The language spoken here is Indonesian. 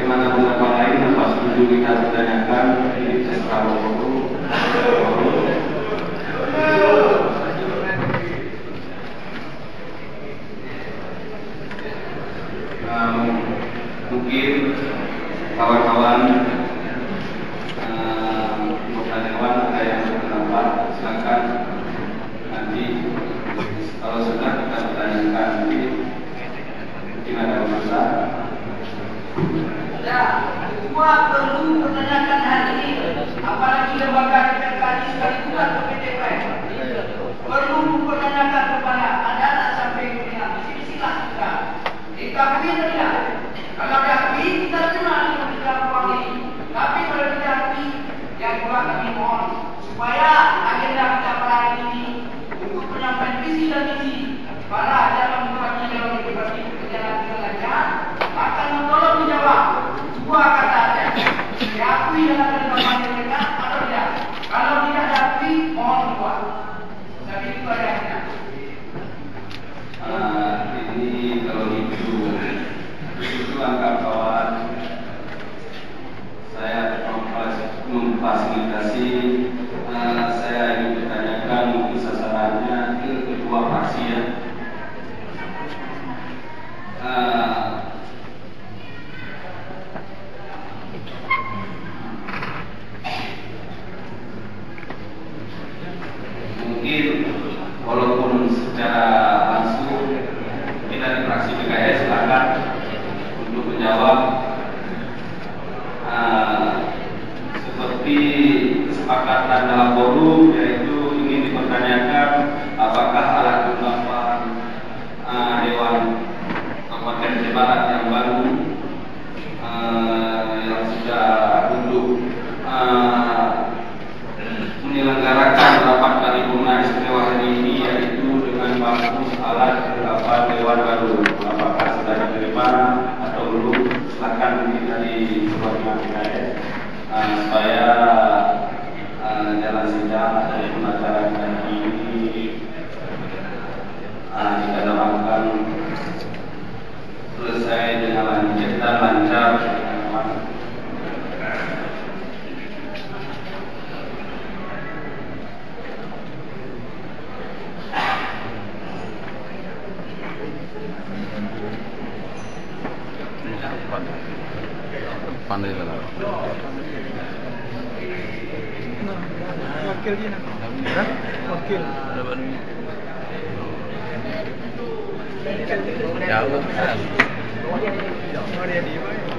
bagaimana pendapat lain, apa setuju kita tanyakan, ini terserah waktu. Mungkin kawan-kawan anggota dewan ada yang berpendapat, silakan nanti kalau sudah kita bertanyakan, mungkin ada masalah. Ya, semua perlu pertanyakan hari ini, apalagi lembaga DPRKI sekali bulan ke PTPN. Perlu pertanyakan kepada anak-anak sampai dunia, mesti-mestilah kita. Dikakui atau tidak? Kalau diakui, kita terima dengan kita ruang ini. Tapi kalau tidak akui, yang pula kami mohon supaya agenda kita pada hari ini untuk penyampaian visi dan misi para dalam mewakili dalam berbagai perjalanan kita lancar akan menolong menjawab dua kata saja. Diakui dalam perkembangan mereka atau tidak? Kalau tidak diakui, mohon buat. Tapi itu ada yang tidak. Ini kalau itu angka kawan saya memfasilitasi. Saya ingin bertanyakan mungkin sasarannya ke kedua fraksi ya. Mungkin walaupun secara langsung kita di fraksi PKS silakan untuk menjawab seperti kesepakatan dalam forum, yaitu ingin dipertanyakan apakah alat kelengkapan Dewan Kabupaten Aceh Barat yang baru yang sudah untuk menyelenggarakan rapat paripurna istimewa hari ini, yaitu dengan bagus alat kelengkapan Dewan baru, apakah sudah diterima atau belum? Silakan mungkin dari perwakilan PKS supaya jalan sidang ataupun acara ini kita doakan selesai dengan lancar dan lancar. Pandai lah. Wakilnya nanti. Wakil. Jauh kan. Jauh dia di mana?